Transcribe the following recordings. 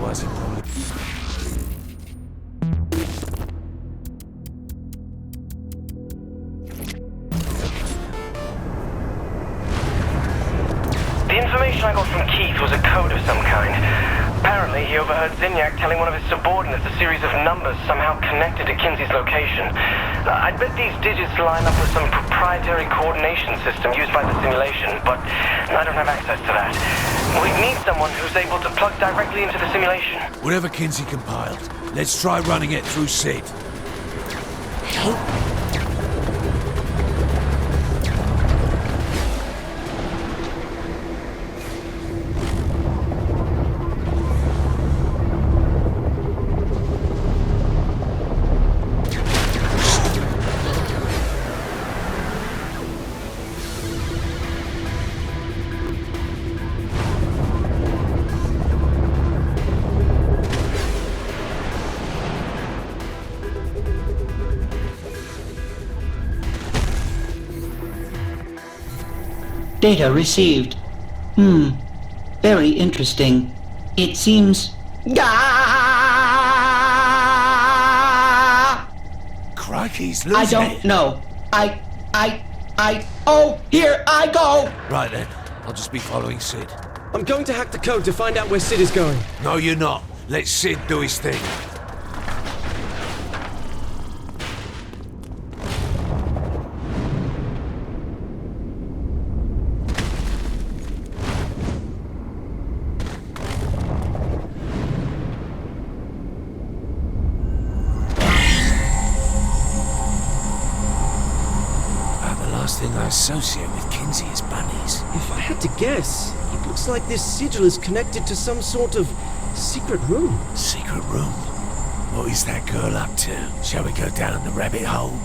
Otherwise, he'd probably... The information I got from Keith was a code of some kind. Apparently, he overheard Zinyak telling one of his subordinates a series of numbers somehow connected to Kinsey's location. I'd bet these digits line up with some proprietary coordination system used by the simulation, but I don't have access to that. We need someone who's able to plug directly into the simulation. Whatever Kinsey compiled, let's try running it through Sid. Data received. Very interesting. It seems... Crikey's losing I don't know. Oh, here I go! Right then, I'll just be following Sid. I'm going to hack the code to find out where Sid is going. No, you're not. Let Sid do his thing. Thing I associate with Kinsey is bunnies. If I had to guess, it looks like this sigil is connected to some sort of secret room. Secret room? What is that girl up to? Shall we go down the rabbit hole?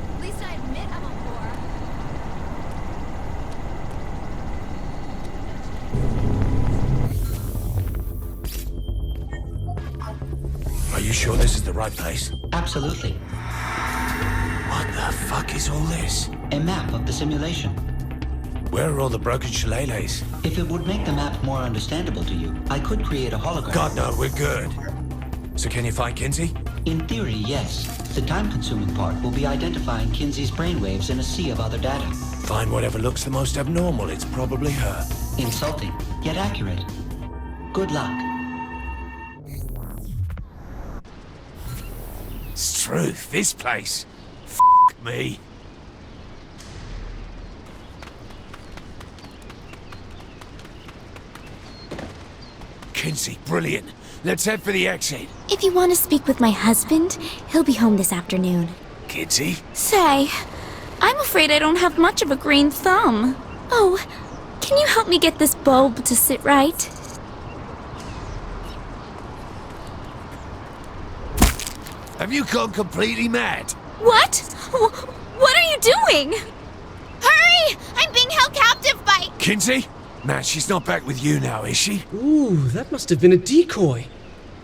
At least I admit I'm a Are you sure this is the right place? Absolutely. What the fuck is all this? A map of the simulation. Where are all the broken shillelaghs? If it would make the map more understandable to you, I could create a hologram. God, no, we're good. So can you find Kinsey? In theory, yes. The time-consuming part will be identifying Kinsey's brainwaves in a sea of other data. Find whatever looks the most abnormal. It's probably her. Insulting, yet accurate. Good luck. It's truth, this place. F me. Kinsey, brilliant. Let's head for the exit. If you want to speak with my husband, he'll be home this afternoon. Kinsey? Say, I'm afraid I don't have much of a green thumb. Oh, can you help me get this bulb to sit right? Have you gone completely mad? What? What are you doing? Hurry! I'm being held captive by... Kinsey? Man, she's not back with you now, is she? Ooh, that must have been a decoy.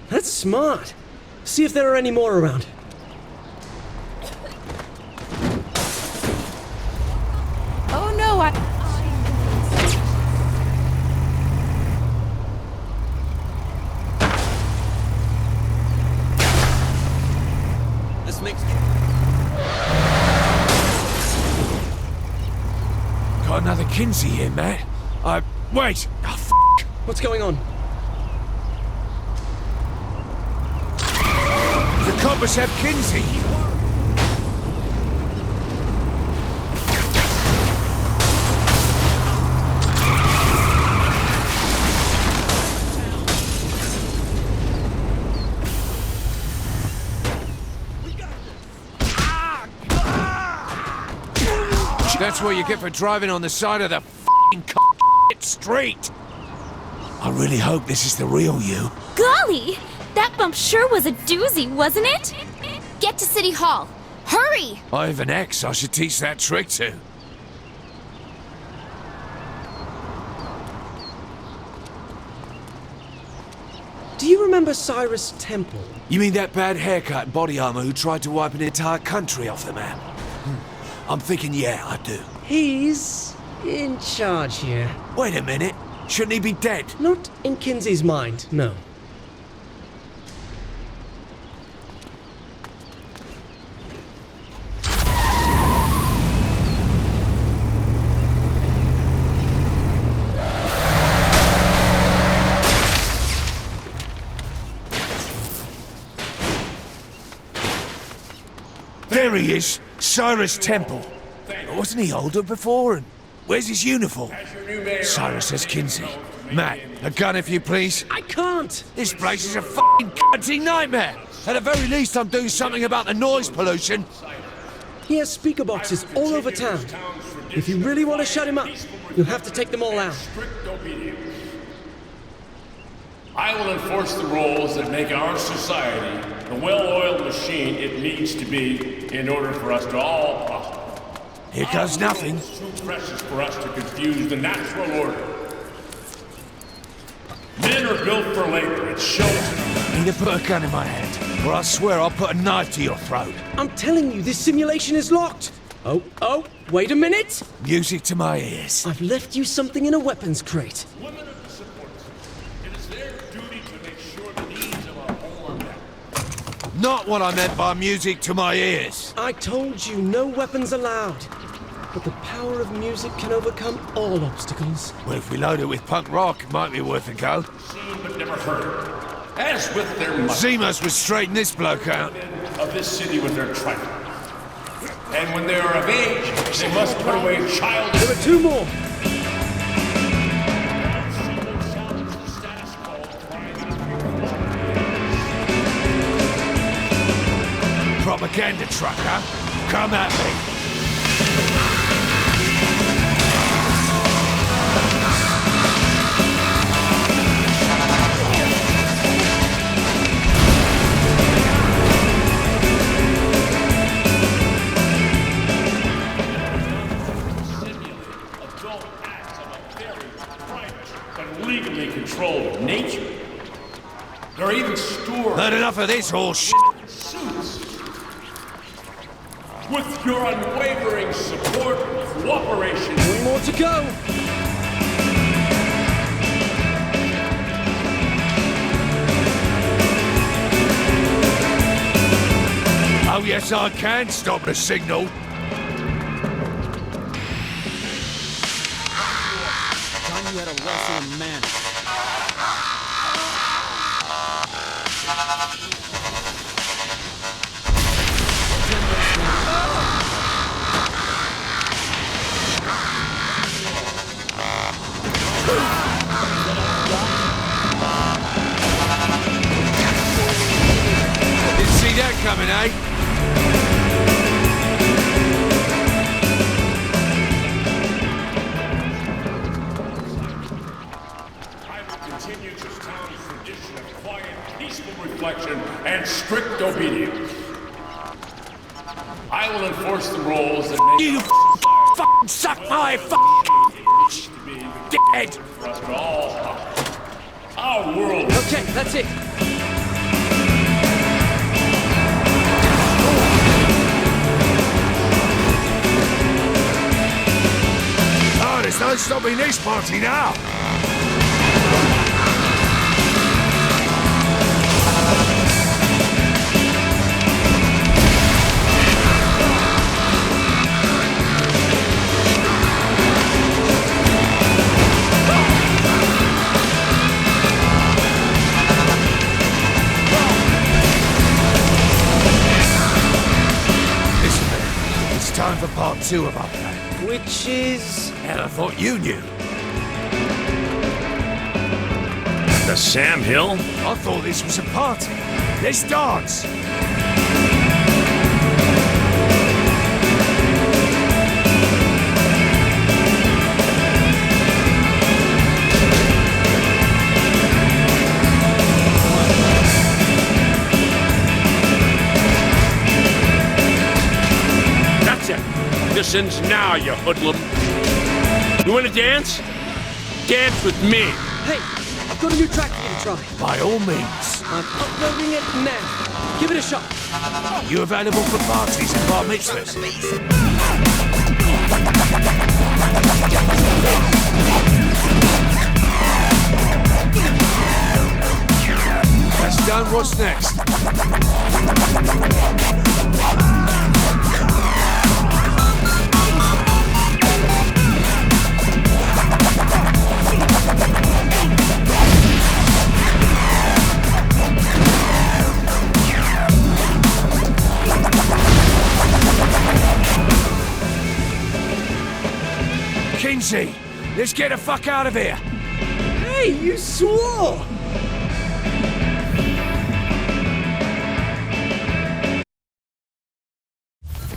That's smart. See if there are any more around. Oh no, This makes... Got another Kinsey here, Matt. Wait! Oh, f***. What's going on? The coppers have Kinsey! That's what you get for driving on the side of the f***ing street! I really hope this is the real you. golly! That bump sure was a doozy, wasn't it? Get to City Hall. Hurry! I have an ex I should teach that trick to. Do you remember Cyrus Temple? You mean that bad haircut and body armor who tried to wipe an entire country off the map? I'm thinking, yeah, I do. He's in charge here. Wait a minute. Shouldn't he be dead? Not in Kinsey's mind, no. There he is, Cyrus Temple. Wasn't he older before? And where's his uniform? Cyrus says Kinsey. Matt, a gun if you please. I can't! This place is a f***ing cunty nightmare. At the very least, I'm doing something about the noise pollution. He has speaker boxes all over town. If you really want to shut him up, you'll have to take them all out. Strict obedience. I will enforce the rules that make our society the well-oiled machine it needs to be in order for us to all prosper. Here goes nothing. It's too precious for us to confuse the natural order. Men are built for labor. It shows in them. Either put a gun in my hand, or I swear I'll put a knife to your throat. I'm telling you, this simulation is locked! Oh, wait a minute! Music to my ears. I've left you something in a weapons crate. Women are the support system. It is their duty to make sure the needs of our home are met. Not what I meant by music to my ears. I told you, no weapons allowed. But the power of music can overcome all obstacles. Well, if we load it with punk rock, it might be worth a go. Seen but never heard. As with their mother. Zemos would straighten this bloke out. Of this city with their trifle. And when they are of age, they must put away childish. There are two more! Propaganda truck, huh? Come at me. Legally controlled nature. There are even stores. Heard enough of this horse Suits. With your unwavering support and cooperation. Three more to go! Oh yes, I can stop the signal. You had a lesson in manners. Didn't see that coming, eh? Continue this town's tradition of quiet, peaceful reflection and strict obedience. I will enforce the rules that make You f***ing suck my dead. for us to all prosper. Our world. Okay, that's it. Oh, there's no stopping this party now. Time for part 2 of our plan. Which is... And I thought you knew. The Sam Hill? I thought this was a party. Let's dance. This ends now, you hoodlum. You wanna dance? Dance with me. Hey, I've got a new track for you to try. By all means. I'm uploading it now. Give it a shot. You available for parties and bar mitzvahs? That's done, what's next? Kinsey, let's get the fuck out of here! Hey, you swore!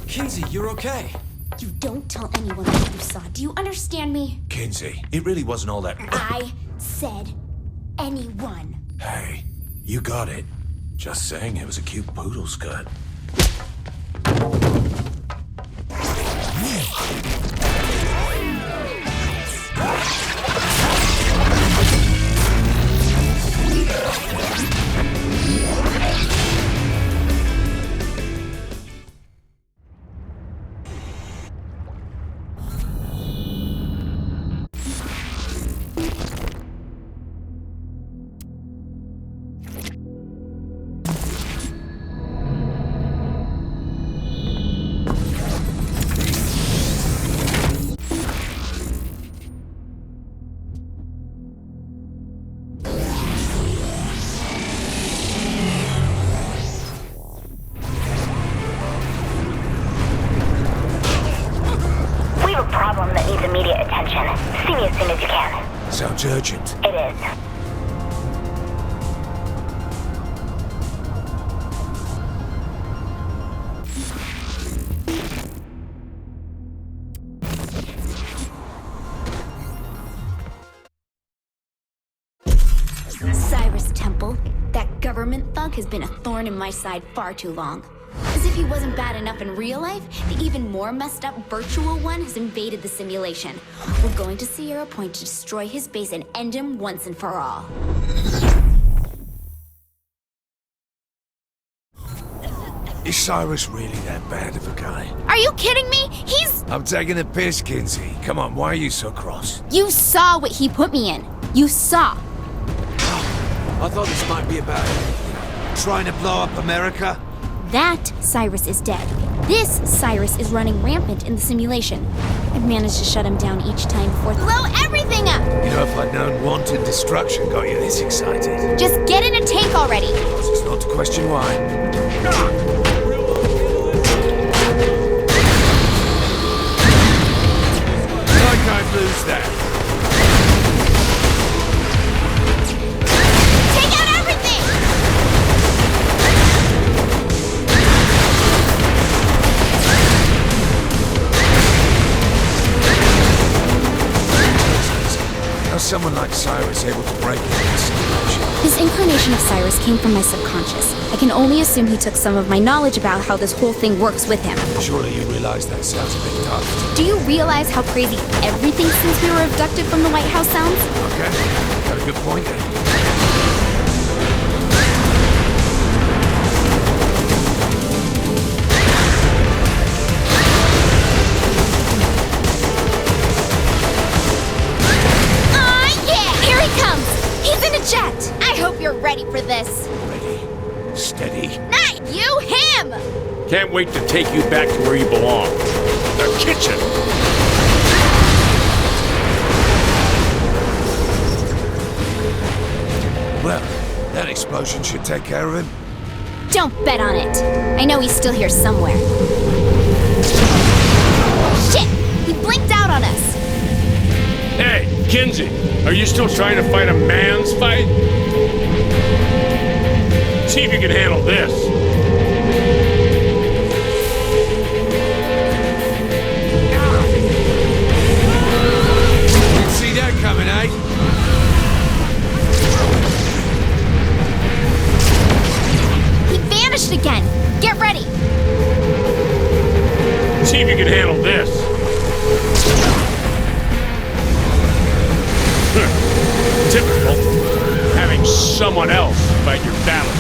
Kinsey, you're okay. You don't tell anyone what you saw. Do you understand me? Kinsey, it really wasn't all that... I said anyone. Hey, you got it. Just saying it was a cute poodle skirt. Problem that needs immediate attention. See me as soon as you can. Sounds urgent. It is. Cyrus Temple, that government thug has been a thorn in my side far too long. As if he wasn't bad enough in real life, the even more messed up virtual one has invaded the simulation. We're going to Sierra Point to destroy his base and end him once and for all. Is Cyrus really that bad of a guy? Are you kidding me? He's... I'm taking a piss, Kinsey. Come on, why are you so cross? You saw what he put me in. You saw. I thought this might be about trying to blow up America. That Cyrus is dead. This Cyrus is running rampant in the simulation. I've managed to shut him down each time before blow everything up! You know, if I'd known wanton destruction got you this excited. Just get in a tank already! It's not to question why. I can't lose that. Take out everything! How's someone like Cyrus able to break into the simulation? His incarnation of Cyrus came from my subconscious. I can only assume he took some of my knowledge about how this whole thing works with him. Surely you realize that sounds a bit tough. Do you realize how crazy everything since we were abducted from the White House sounds? Okay, got a good point there. Jet! I hope you're ready for this. Ready, steady. Not you, him! Can't wait to take you back to where you belong. The kitchen! Well, that explosion should take care of him. Don't bet on it. I know he's still here somewhere. Shit! He blinked out on us. Hey, Kinsey, are you still trying to fight a man's fight? See if you can handle this. Didn't see that coming, eh? He vanished again. Get ready. See if you can handle this. Typical. Having someone else fight your battle.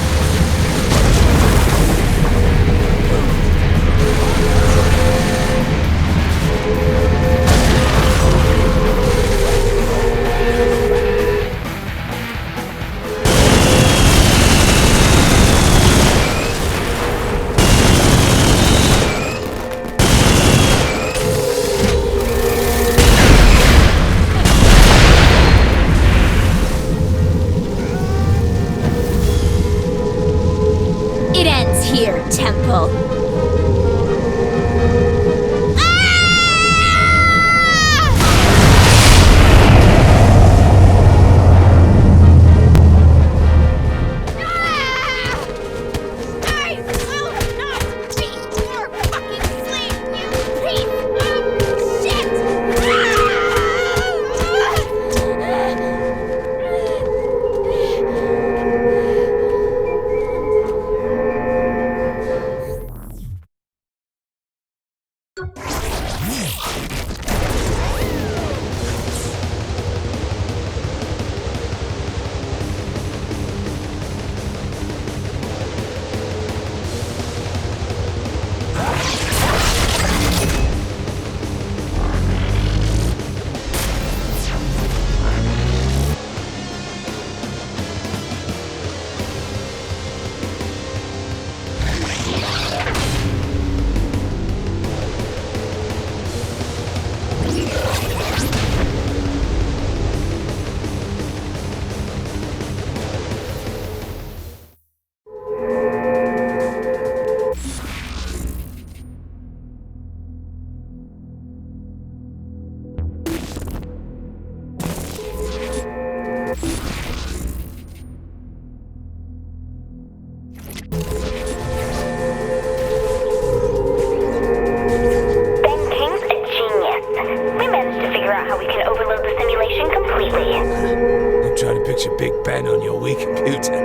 Such a big Ben on your Wii computer.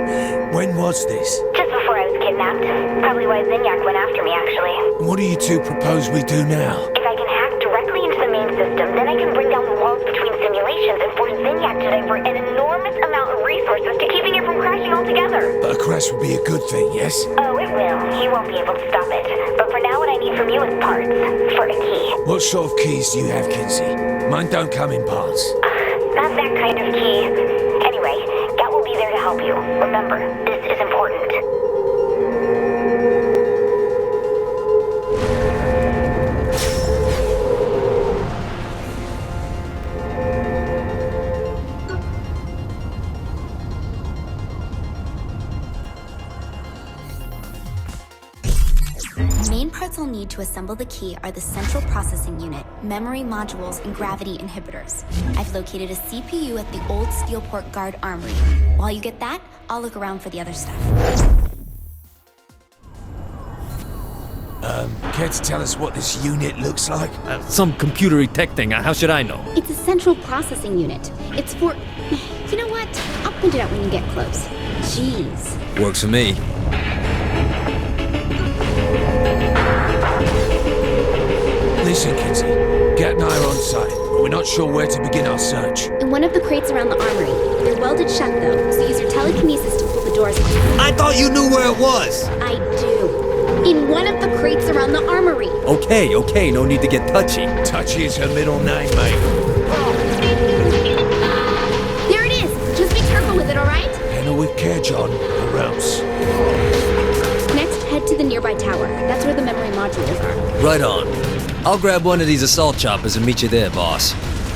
When was this? Just before I was kidnapped. Probably why Zinyak went after me, actually. What do you two propose we do now? If I can hack directly into the main system, then I can bring down the walls between simulations and force Zinyak to divert an enormous amount of resources to keeping it from crashing altogether. But a crash would be a good thing, yes? Oh, it will. He won't be able to stop it. But for now, what I need from you is parts. For a key. What sort of keys do you have, Kinsey? Mine don't come in parts. Not that kind of key. Anyway, Gat will be there to help you. Remember, this is important. The main parts I'll need to assemble the key are the central processing unit, memory modules, and gravity inhibitors. I've located a CPU at the old Steelport Guard Armory. While you get that, I'll look around for the other stuff. Care to tell us what this unit looks like? Some computery tech thing. How should I know? It's a central processing unit. It's for... You know what? I'll point it out when you get close. Jeez. Works for me. Listen, Kinsey. Gat and I are on site, but we're not sure where to begin our search. In one of the crates around the armory. They're welded shut, though, so use your telekinesis to pull the doors off. I thought you knew where it was! I do. In one of the crates around the armory. Okay, no need to get touchy. Touchy is her middle name, mate. There it is! Just be careful with it, alright? Handle with care, John, or else. Next, head to the nearby tower. That's where the memory modules are. Right on. I'll grab one of these assault choppers and meet you there, boss.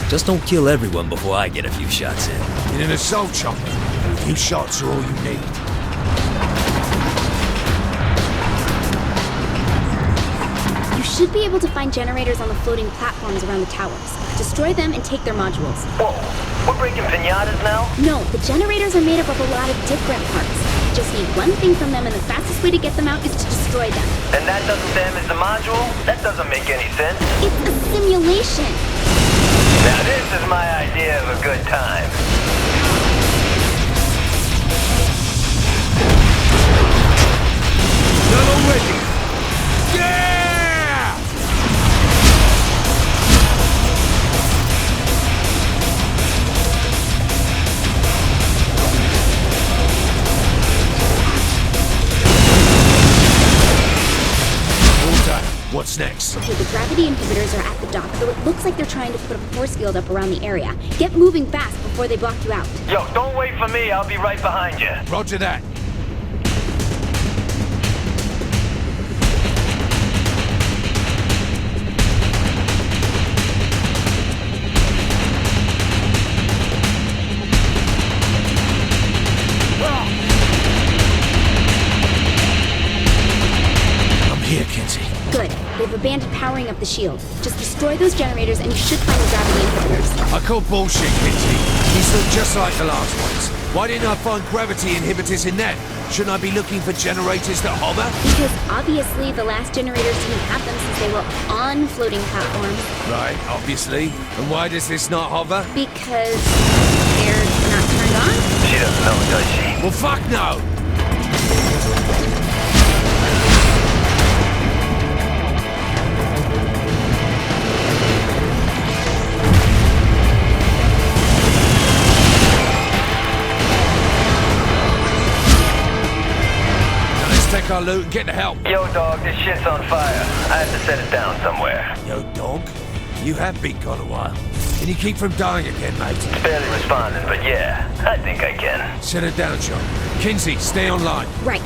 Just don't kill everyone before I get a few shots in. In an assault chopper, a few shots are all you need. You should be able to find generators on the floating platforms around the towers. Destroy them and take their modules. Whoa, we're breaking pinatas now? No, the generators are made up of a lot of different parts. You just need one thing from them, and the fastest way to get them out is to destroy them. And that doesn't damage the module? That doesn't make any sense. It's a simulation. Now this is my idea of a good time. Not already! Yeah! All done. What's next? Okay, the gravity inhibitors are at the dock, though it looks like they're trying to put a force field up around the area. Get moving fast before they block you out. Yo, don't wait for me. I'll be right behind you. Roger that. I'm here, Kinsey. Good. They've abandoned powering up the shield. Just destroy those generators and you should find the gravity inhibitors. I call bullshit, Kinsey. These look just like the last ones. Why didn't I find gravity inhibitors in them? Shouldn't I be looking for generators that hover? Because obviously the last generators didn't have them since they were on floating platforms. Right, obviously. And why does this not hover? Because they're not turned on? She doesn't know, does she? Well, fuck no! Take our loot and get the help. Yo, dog, this shit's on fire. I have to set it down somewhere. Yo, dog, you have been gone a while. Can you keep from dying again, mate? It's barely responding, but yeah, I think I can. Set it down, John. Kinsey, stay online. Right.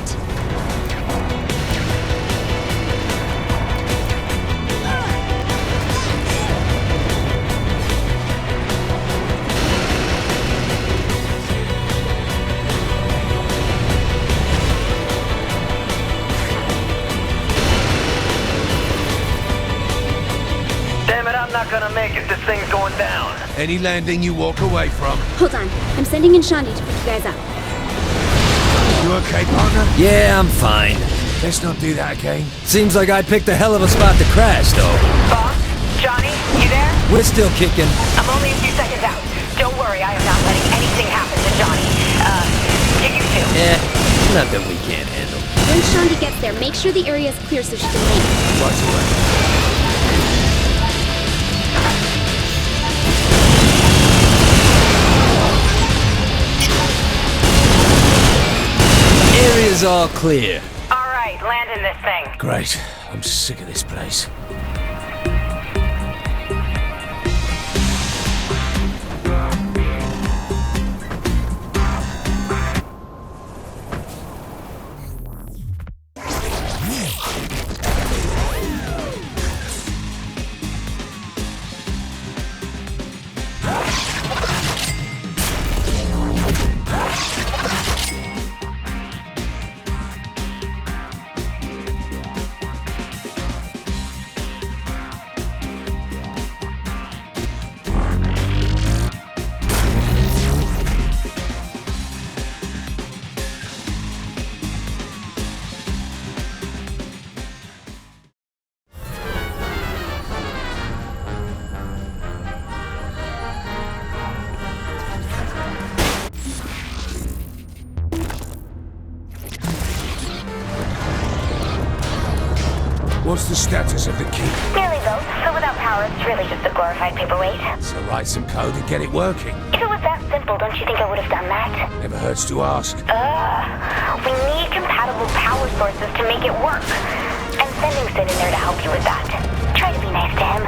Damn it, I'm not gonna make it. This thing's going down. Any landing you walk away from. Hold on. I'm sending in Shandi to pick you guys up. You okay, partner? Yeah, I'm fine. Let's not do that again. Seems like I picked a hell of a spot to crash, though. Boss? Johnny? You there? We're still kicking. I'm only a few seconds out. Don't worry, I am not letting anything happen to Johnny. Not that we can't handle. When Shandi gets there, make sure the area is clear so she can make it. Right away. Area's all clear. Alright, landing this thing. Great. I'm sick of this place. What's the status of the key? Nearly built, so without power, it's really just a glorified paperweight. So write some code and get it working. If it was that simple, don't you think I would have done that? Never hurts to ask. We need compatible power sources to make it work. And sending Sid in there to help you with that. Try to be nice to him.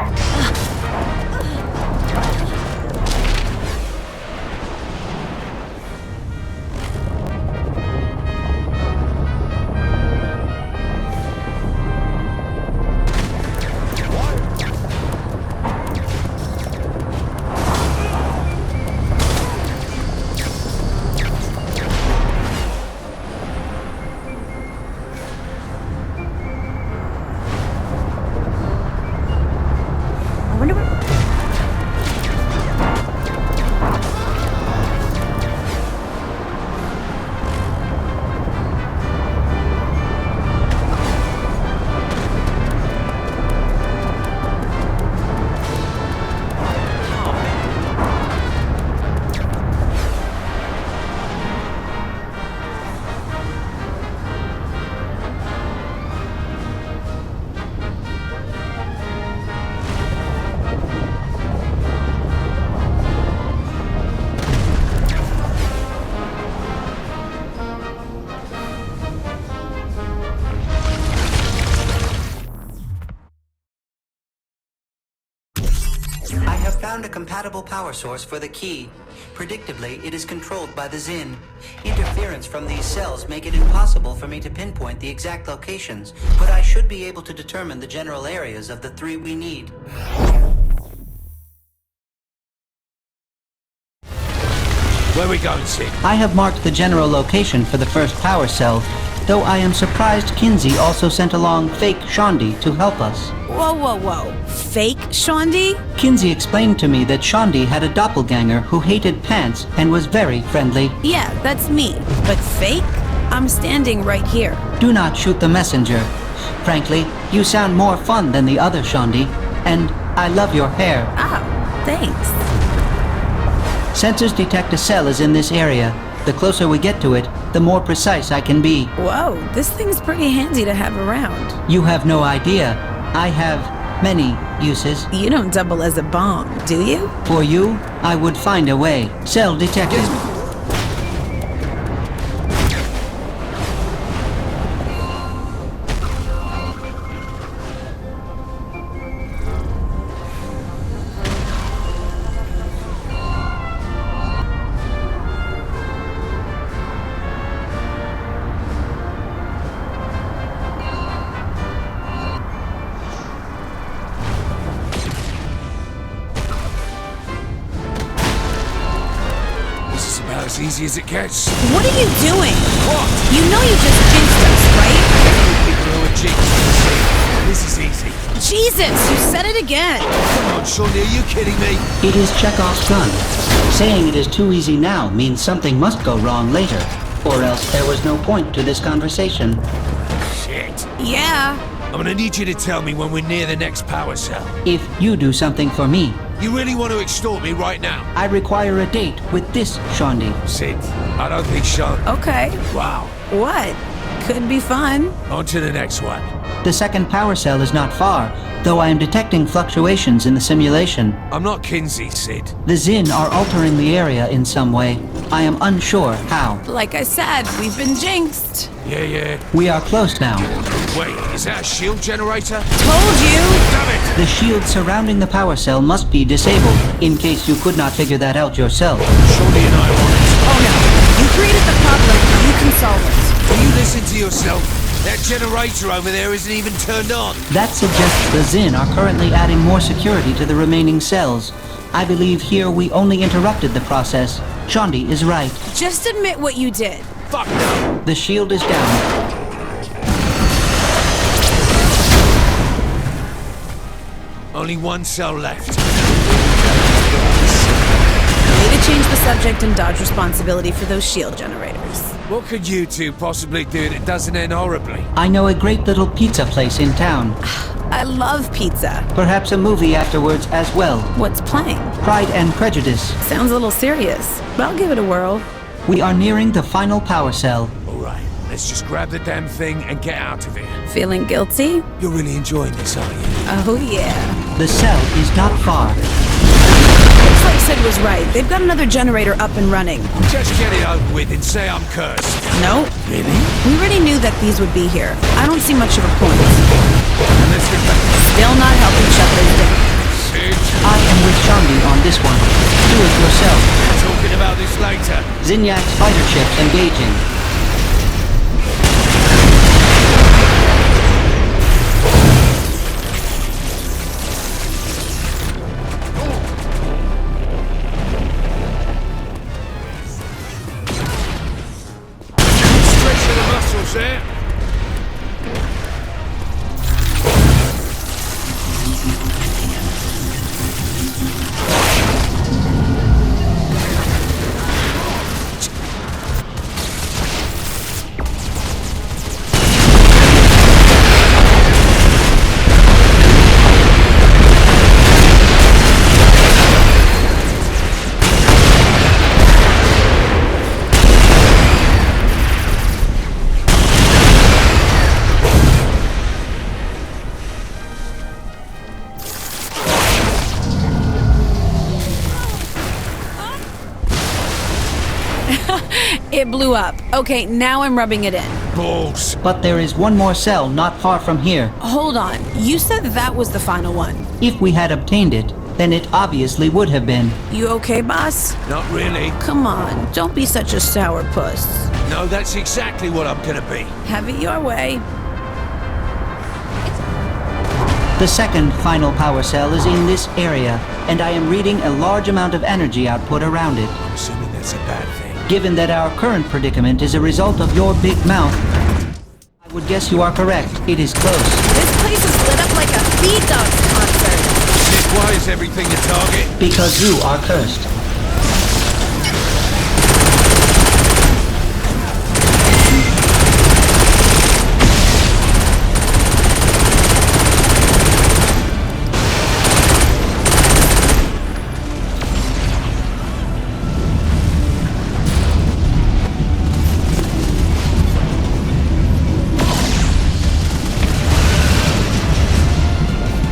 Found a compatible power source for the key. Predictably, it is controlled by the Zin. Interference from these cells make it impossible for me to pinpoint the exact locations, but I should be able to determine the general areas of the three we need. Where we going, Sid? I have marked the general location for the first power cell, though I am surprised Kinsey also sent along fake Shandi to help us. Whoa, whoa, whoa. Fake Shandi? Kinsey explained to me that Shandi had a doppelganger who hated pants and was very friendly. Yeah, that's me. But fake? I'm standing right here. Do not shoot the messenger. Frankly, you sound more fun than the other Shandi, and I love your hair. Oh, thanks. Sensors detect a cell is in this area. The closer we get to it, the more precise I can be. Whoa, this thing's pretty handy to have around. You have no idea. I have many uses. You don't double as a bomb, do you? For you, I would find a way. Cell detected. As easy as it gets. What are you doing? What? You know you just jinxed us, right? People who are jinxed. This is easy. Jesus, you said it again. Come on, Shawnee, are you kidding me? It is Chekhov's gun. Saying it is too easy now means something must go wrong later, or else there was no point to this conversation. Shit. Yeah. I'm gonna need you to tell me when we're near the next power cell. If you do something for me, You really want to extort me right now? I require a date with this Shondi. Sid, I don't think so. Okay. Wow. What? Could be fun. On to the next one. The second power cell is not far, though I am detecting fluctuations in the simulation. I'm not Kinsey, Sid. The Zin are altering the area in some way. I am unsure how. Like I said, we've been jinxed. Yeah. We are close now. Wait, is that a shield generator? Told you. Damn it! The shield surrounding the power cell must be disabled, in case you could not figure that out yourself. Shorty and I want it. Oh no. You created the problem. You can solve it. Will you listen to yourself? That generator over there isn't even turned on. That suggests the Zin are currently adding more security to the remaining cells. I believe here we only interrupted the process. Shondi is right. Just admit what you did. Fuck no! The shield is down. Only one cell left. Need to change the subject and dodge responsibility for those shield generators. What could you two possibly do that doesn't end horribly? I know a great little pizza place in town. I love pizza. Perhaps a movie afterwards as well. What's playing? Pride and Prejudice. Sounds a little serious, but I'll give it a whirl. We are nearing the final power cell. Alright, let's just grab the damn thing and get out of here. Feeling guilty? You're really enjoying this, aren't you? Oh yeah. The cell is not far. Looks like Sid was right. They've got another generator up and running. Just get it over with and say I'm cursed. Nope. Really? We already knew that these would be here. I don't see much of a point. And let's get back. Still not helping shut this down. Sid, I am with Shondi on this one. Do it yourself. talking about this later. Zinyak's fighter ships engaging. Stretching the muscles there. It blew up. Okay, now I'm rubbing it in. Balls. But there is one more cell not far from here. Hold on. You said that was the final one. If we had obtained it, then it obviously would have been. You okay, boss? Not really. Come on, don't be such a sourpuss. No, that's exactly what I'm gonna be. Have it your way. The second final power cell is in this area, and I am reading a large amount of energy output around it. I'm assuming that's a bad thing. Given that our current predicament is a result of your big mouth, I would guess you are correct. It is close. This place is lit up like a feed dogs concert. Sid, why is everything a target? Because you are cursed.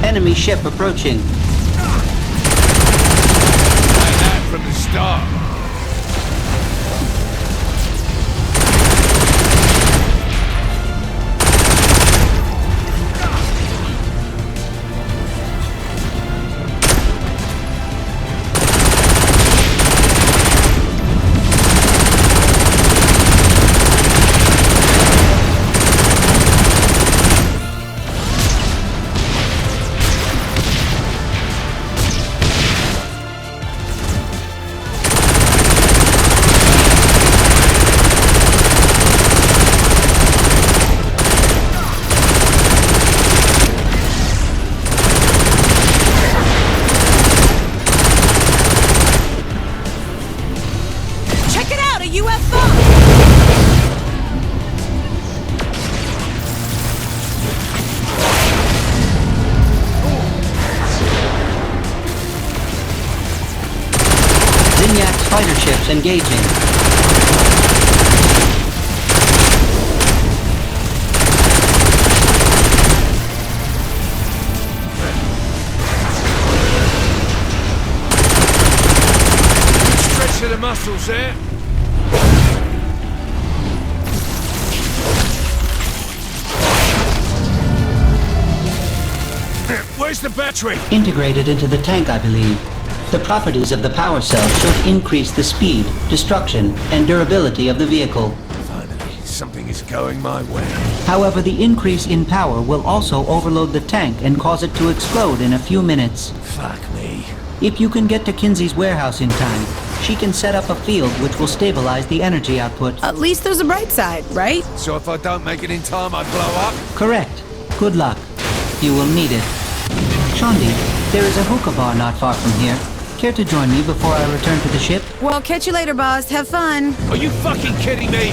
Enemy ship approaching. Like that from the start. fighter ships engaging. Stretch of the muscles there. Where's the battery? Integrated into the tank, I believe. The properties of the power cell should increase the speed, destruction, and durability of the vehicle. Finally, something is going my way. However, the increase in power will also overload the tank and cause it to explode in a few minutes. Fuck me. If you can get to Kinsey's warehouse in time, she can set up a field which will stabilize the energy output. At least there's a bright side, right? So if I don't make it in time, I blow up? Correct. Good luck. You will need it. Shondi, there is a hookah bar not far from here. Care to join me before I return to the ship? Well, catch you later, boss. Have fun. Are you fucking kidding me?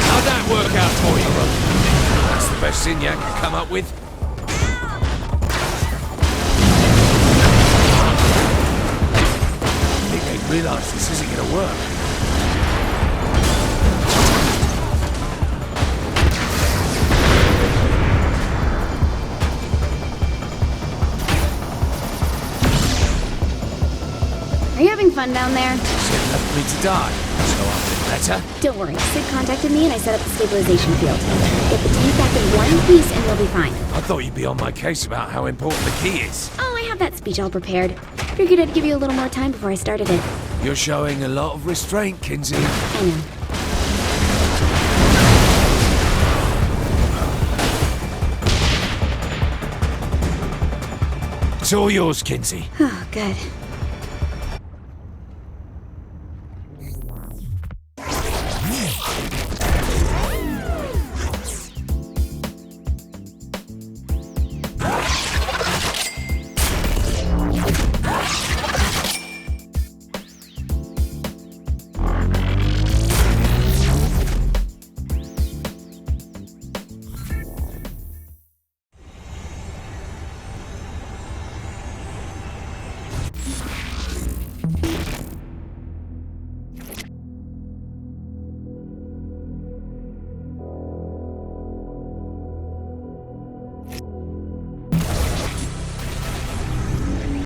How'd that work out for you, bro? That's the best Zinyak could come up with. I think they realise this isn't gonna work. Are you having fun down there? Sid left me to die, so I feel better. Don't worry, Sid contacted me and I set up the stabilization field. Get the tank back in one piece and we'll be fine. I thought you'd be on my case about how important the key is. Oh, I have that speech all prepared. Figured I'd give you a little more time before I started it. You're showing a lot of restraint, Kinsey. I know. It's all yours, Kinsey. Oh, good.